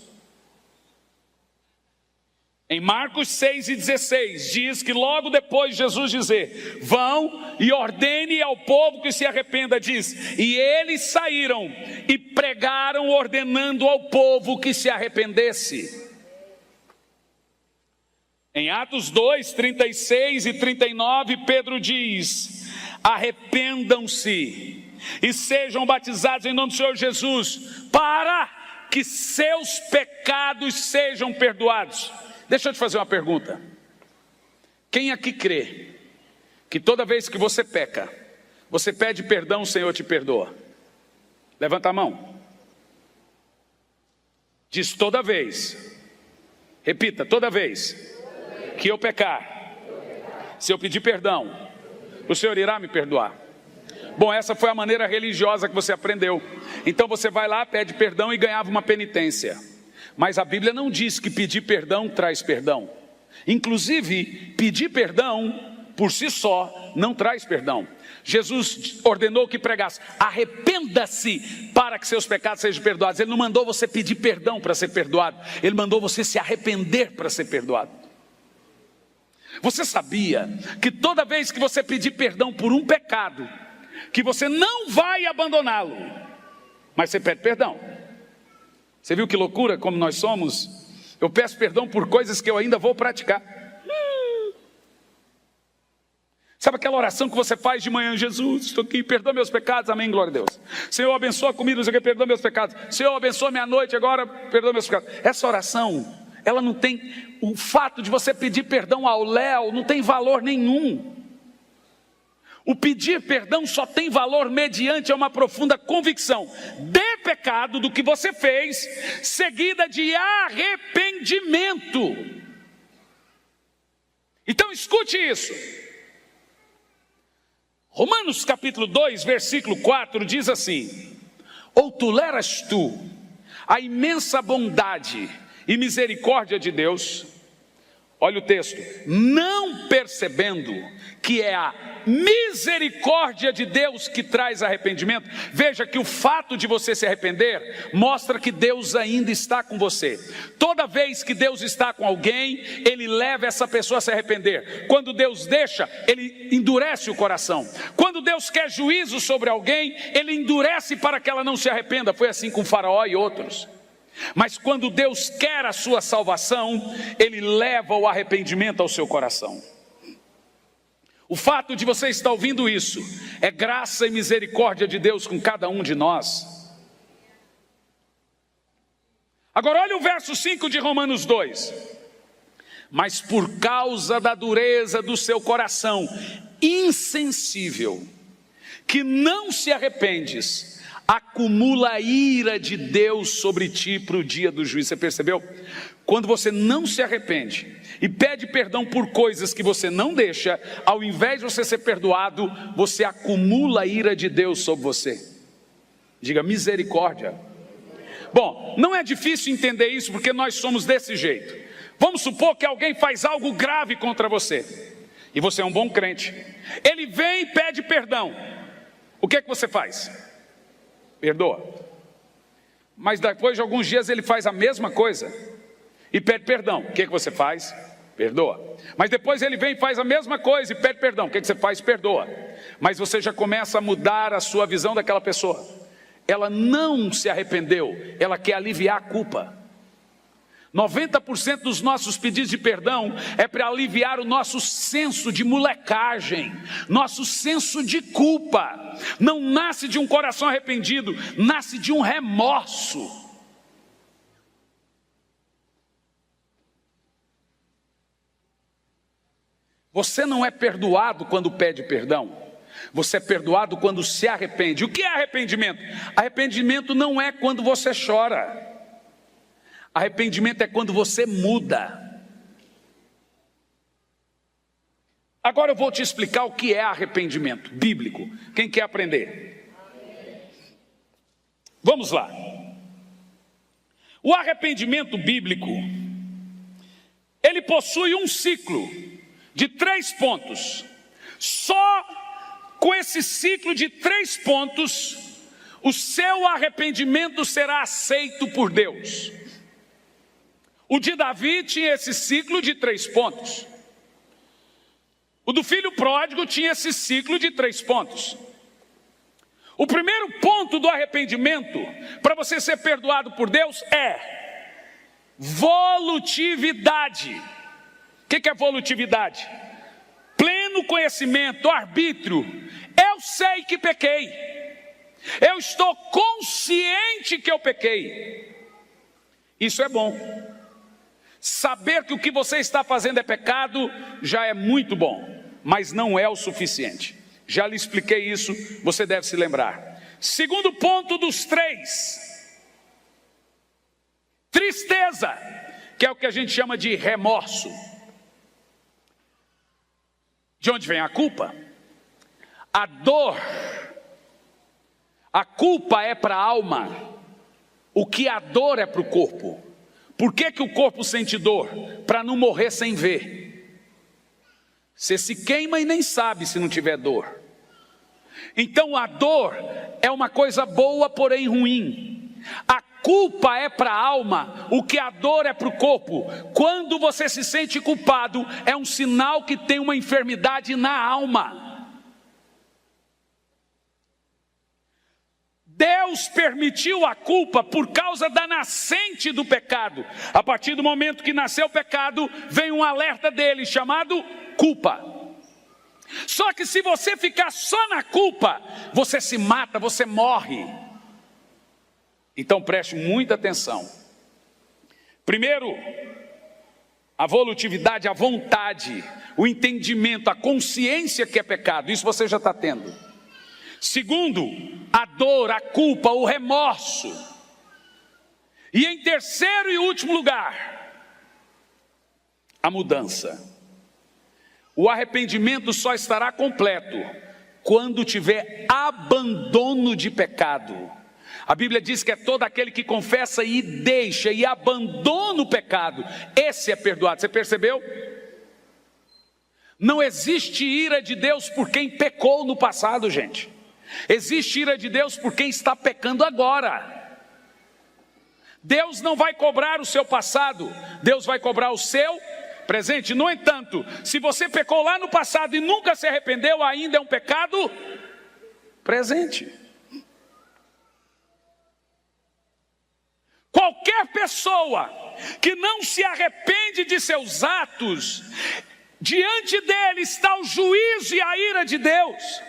Em Marcos 6,16 diz que logo depois de Jesus dizer: vão e ordene ao povo que se arrependa, diz: e eles saíram e pregaram ordenando ao povo que se arrependesse. Em Atos 2, 36 e 39, Pedro diz: arrependam-se e sejam batizados em nome do Senhor Jesus, para que seus pecados sejam perdoados. Deixa eu te fazer uma pergunta. Quem aqui crê que toda vez que você peca, você pede perdão, o Senhor te perdoa? Levanta a mão. Diz: toda vez. Repita: toda vez que eu pecar, se eu pedir perdão, o Senhor irá me perdoar. Bom, essa foi a maneira religiosa que você aprendeu. Então você vai lá, pede perdão e ganhava uma penitência. Mas a Bíblia não diz que pedir perdão traz perdão. Inclusive, pedir perdão por si só não traz perdão. Jesus ordenou que pregasse: arrependa-se para que seus pecados sejam perdoados. Ele não mandou você pedir perdão para ser perdoado. Ele mandou você se arrepender para ser perdoado. Você sabia que toda vez que você pedir perdão por um pecado, que você não vai abandoná-lo, mas você pede perdão. Você viu que loucura como nós somos? Eu peço perdão por coisas que eu ainda vou praticar. Sabe aquela oração que você faz de manhã? Jesus, estou aqui, perdoa meus pecados, amém, glória a Deus. Senhor, abençoa a comida, perdoa meus pecados. Senhor, abençoa minha noite agora, perdoa meus pecados. Essa oração, ela não tem, o fato de você pedir perdão ao léu, não tem valor nenhum. O pedir perdão só tem valor mediante uma profunda convicção de pecado do que você fez, seguida de arrependimento. Então escute isso. Romanos capítulo 2, versículo 4 diz assim: ou toleras tu a imensa bondade e misericórdia de Deus, olha o texto, não percebendo que é a misericórdia de Deus que traz arrependimento. Veja que o fato de você se arrepender mostra que Deus ainda está com você. Toda vez que Deus está com alguém, Ele leva essa pessoa a se arrepender. Quando Deus deixa, Ele endurece o coração. Quando Deus quer juízo sobre alguém, Ele endurece para que ela não se arrependa. Foi assim com Faraó e outros. Mas quando Deus quer a sua salvação, Ele leva o arrependimento ao seu coração. O fato de você estar ouvindo isso é graça e misericórdia de Deus com cada um de nós. Agora olha o verso 5 de Romanos 2. Mas por causa da dureza do seu coração insensível, que não se arrependes, acumula a ira de Deus sobre ti para o dia do juízo. Você percebeu? Quando você não se arrepende e pede perdão por coisas que você não deixa, ao invés de você ser perdoado, você acumula a ira de Deus sobre você. Diga misericórdia. Bom, não é difícil entender isso, porque nós somos desse jeito. Vamos supor que alguém faz algo grave contra você, e você é um bom crente. Ele vem e pede perdão. O que é que você faz? Perdoa. Mas depois de alguns dias ele faz a mesma coisa e pede perdão. O que é que você faz? Perdoa. Mas depois ele vem e faz a mesma coisa e pede perdão. O que é que você faz? Perdoa. Mas você já começa a mudar a sua visão daquela pessoa. Ela não se arrependeu, ela quer aliviar a culpa. 90% dos nossos pedidos de perdão é para aliviar o nosso senso de molecagem, nosso senso de culpa. Não nasce de um coração arrependido, nasce de um remorso. Você não é perdoado quando pede perdão, você é perdoado quando se arrepende. O que é arrependimento? Arrependimento não é quando você chora. Arrependimento é quando você muda. Agora eu vou te explicar o que é arrependimento bíblico. Quem quer aprender? Vamos lá. O arrependimento bíblico, ele possui um ciclo de 3 pontos. Só com esse ciclo de 3 pontos, o seu arrependimento será aceito por Deus. O de Davi tinha esse ciclo de 3 pontos. O do filho pródigo tinha esse ciclo de 3 pontos. O primeiro ponto do arrependimento, para você ser perdoado por Deus, é volutividade. O que é volutividade? Pleno conhecimento, arbítrio. Eu sei que pequei. Eu estou consciente que eu pequei. Isso é bom. Saber que o que você está fazendo é pecado já é muito bom, mas não é o suficiente. Já lhe expliquei isso, você deve se lembrar. Segundo ponto dos 3, tristeza, que é o que a gente chama de remorso. De onde vem a culpa? A dor. A culpa é para a alma, o que a dor é para o corpo. Por que o corpo sente dor? Para não morrer sem ver. Você se queima e nem sabe se não tiver dor. Então a dor é uma coisa boa, porém ruim. A culpa é para a alma, o que a dor é para o corpo. Quando você se sente culpado, é um sinal que tem uma enfermidade na alma. Deus permitiu a culpa por causa da nascente do pecado. A partir do momento que nasceu o pecado, vem um alerta dele chamado culpa. Só que se você ficar só na culpa, você se mata, você morre. Então preste muita atenção. Primeiro, a volutividade, a vontade, o entendimento, a consciência que é pecado, isso você já está tendo. Segundo, a dor, a culpa, o remorso. E em terceiro e último lugar, a mudança. O arrependimento só estará completo quando tiver abandono de pecado. A Bíblia diz que é todo aquele que confessa e deixa e abandona o pecado, esse é perdoado. Você percebeu? Não existe ira de Deus por quem pecou no passado, gente. Existe ira de Deus por quem está pecando agora. Deus não vai cobrar o seu passado, Deus vai cobrar o seu presente. No entanto, se você pecou lá no passado e nunca se arrependeu, ainda é um pecado presente. Qualquer pessoa que não se arrepende de seus atos, diante dele está o juízo e a ira de Deus.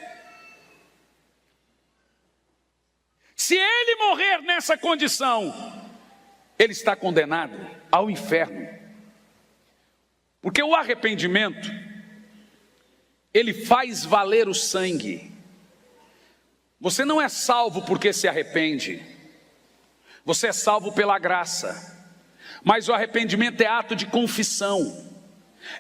Se ele morrer nessa condição, ele está condenado ao inferno. Porque o arrependimento, ele faz valer o sangue. Você não é salvo porque se arrepende. Você é salvo pela graça. Mas o arrependimento é ato de confissão.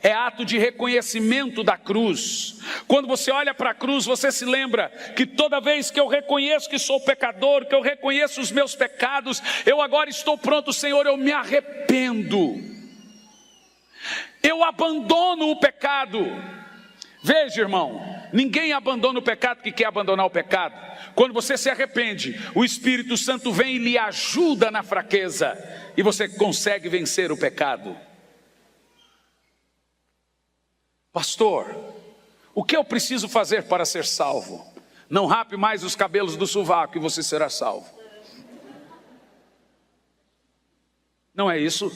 É ato de reconhecimento da cruz. Quando você olha para a cruz, você se lembra que toda vez que eu reconheço que sou pecador, que eu reconheço os meus pecados, eu agora estou pronto, Senhor, eu me arrependo. Eu abandono o pecado. Veja, irmão, ninguém abandona o pecado que quer abandonar o pecado. Quando você se arrepende, o Espírito Santo vem e lhe ajuda na fraqueza, e você consegue vencer o pecado. Pastor, o que eu preciso fazer para ser salvo? Não rape mais os cabelos do sovaco e você será salvo. Não é isso?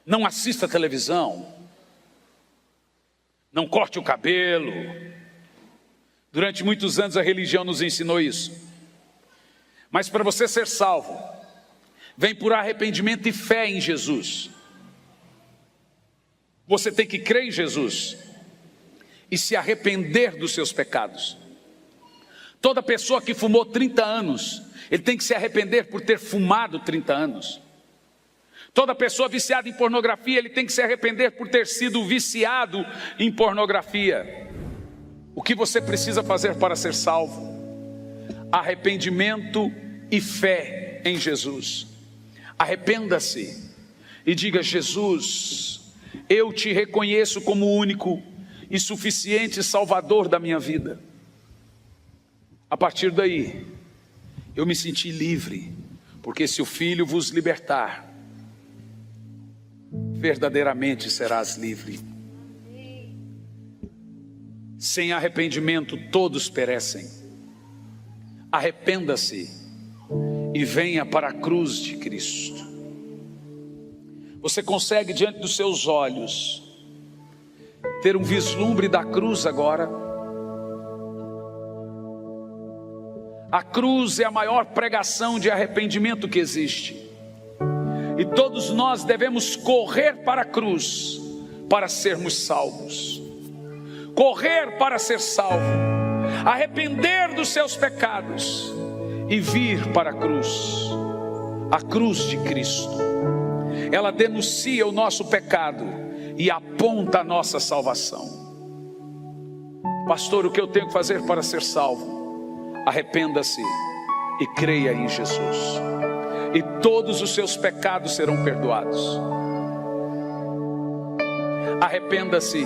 Não assista televisão. Não corte o cabelo. Durante muitos anos a religião nos ensinou isso. Mas para você ser salvo, vem por arrependimento e fé em Jesus. Você tem que crer em Jesus e se arrepender dos seus pecados. Toda pessoa que fumou 30 anos, ele tem que se arrepender por ter fumado 30 anos. Toda pessoa viciada em pornografia, ele tem que se arrepender por ter sido viciado em pornografia. O que você precisa fazer para ser salvo? Arrependimento e fé em Jesus. Arrependa-se e diga: Jesus, eu te reconheço como o único e suficiente Salvador da minha vida. A partir daí, eu me senti livre, porque se o Filho vos libertar, verdadeiramente serás livre. Sem arrependimento todos perecem. Arrependa-se e venha para a cruz de Cristo. Você consegue diante dos seus olhos ter um vislumbre da cruz agora? A cruz é a maior pregação de arrependimento que existe. E todos nós devemos correr para a cruz para sermos salvos. Correr para ser salvo, arrepender dos seus pecados e vir para a cruz de Cristo. Ela denuncia o nosso pecado e aponta a nossa salvação. Pastor, o que eu tenho que fazer para ser salvo? Arrependa-se e creia em Jesus, e todos os seus pecados serão perdoados. Arrependa-se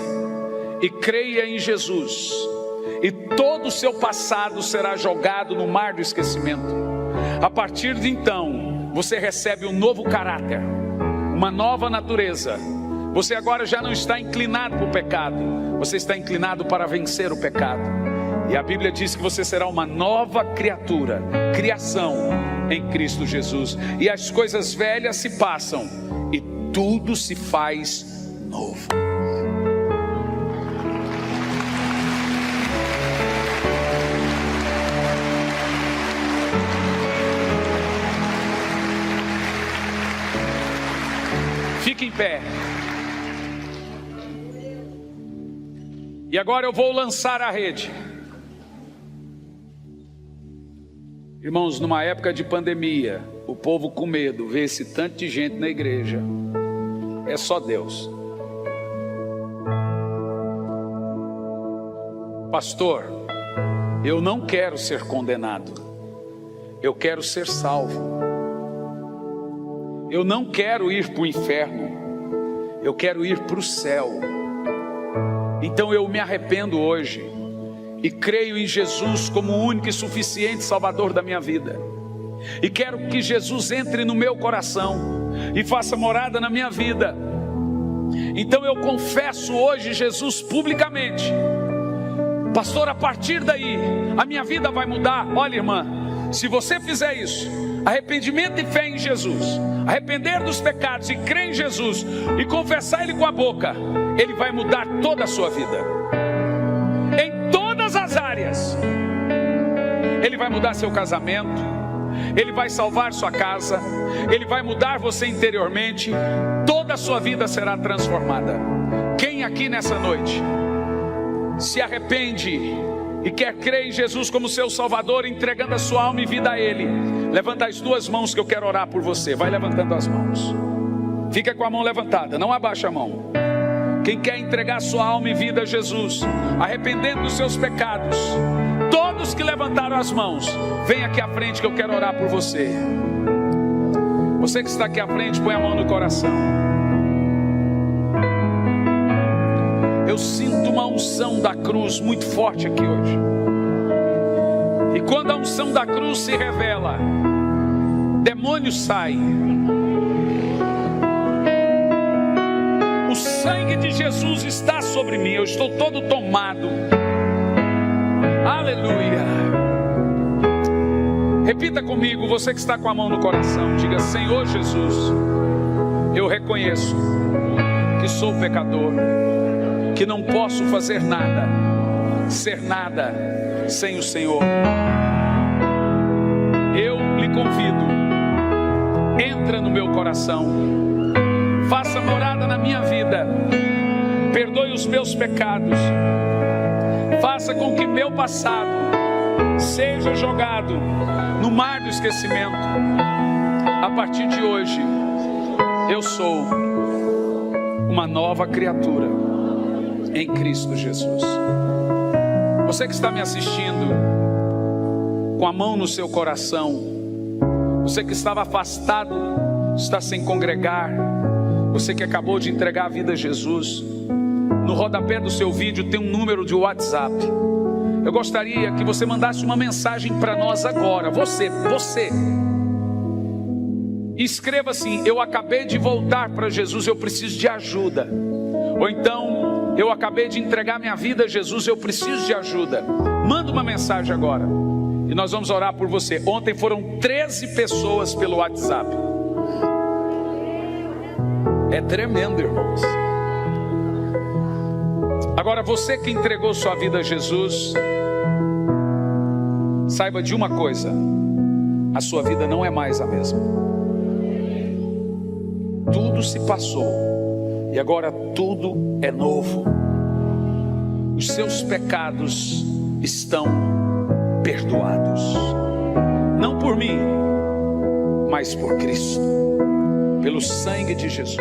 e creia em Jesus, e todo o seu passado será jogado no mar do esquecimento. A partir de então, você recebe um novo caráter, uma nova natureza. Você agora já não está inclinado para o pecado, você está inclinado para vencer o pecado. E a Bíblia diz que você será uma nova criatura, criação em Cristo Jesus. E as coisas velhas se passam e tudo se faz novo. Fique em pé. E agora eu vou lançar a rede. Irmãos, numa época de pandemia, o povo com medo, vê esse tanto de gente na igreja. É só Deus. Pastor, eu não quero ser condenado. Eu quero ser salvo. Eu não quero ir para o inferno. Eu quero ir para o céu. Então eu me arrependo hoje e creio em Jesus como o único e suficiente Salvador da minha vida. E quero que Jesus entre no meu coração e faça morada na minha vida. Então eu confesso hoje Jesus publicamente. Pastor, a partir daí a minha vida vai mudar. Olha, irmã, se você fizer isso, arrependimento e fé em Jesus, arrepender dos pecados e crer em Jesus e confessar Ele com a boca, Ele vai mudar toda a sua vida, em todas as áreas. Ele vai mudar seu casamento, Ele vai salvar sua casa, Ele vai mudar você interiormente, toda a sua vida será transformada. Quem aqui nessa noite se arrepende e quer crer em Jesus como seu Salvador, entregando a sua alma e vida a Ele, levanta as duas mãos que eu quero orar por você. Vai levantando as mãos. Fica com a mão levantada, não abaixa a mão. Quem quer entregar sua alma e vida a Jesus, arrependendo dos seus pecados, todos que levantaram as mãos, vem aqui à frente que eu quero orar por você. Você que está aqui à frente, põe a mão no coração. Eu sinto uma unção da cruz muito forte aqui hoje. E quando a unção da cruz se revela, demônios saem. O sangue de Jesus está sobre mim. Eu estou todo tomado. Aleluia. Repita comigo, você que está com a mão no coração. Diga: Senhor Jesus, eu reconheço que sou pecador, que não posso fazer nada, ser nada sem o Senhor. Eu lhe convido, entra no meu coração, faça morada na minha vida, perdoe os meus pecados, faça com que meu passado seja jogado no mar do esquecimento. A partir de hoje, eu sou uma nova criatura em Cristo Jesus. Você que está me assistindo com a mão no seu coração, você que estava afastado, está sem congregar, você que acabou de entregar a vida a Jesus, no rodapé do seu vídeo tem um número de WhatsApp. Eu gostaria que você mandasse uma mensagem para nós agora. Você escreva assim: eu acabei de voltar para Jesus, eu preciso de ajuda. Ou então: eu acabei de entregar minha vida a Jesus, eu preciso de ajuda. Manda uma mensagem agora e nós vamos orar por você. Ontem foram 13 pessoas pelo WhatsApp. É tremendo, irmãos. Agora, você que entregou sua vida a Jesus, saiba de uma coisa: a sua vida não é mais a mesma. Tudo se passou e agora tudo é novo. Os seus pecados estão perdoados, não por mim, mas por Cristo, pelo sangue de Jesus.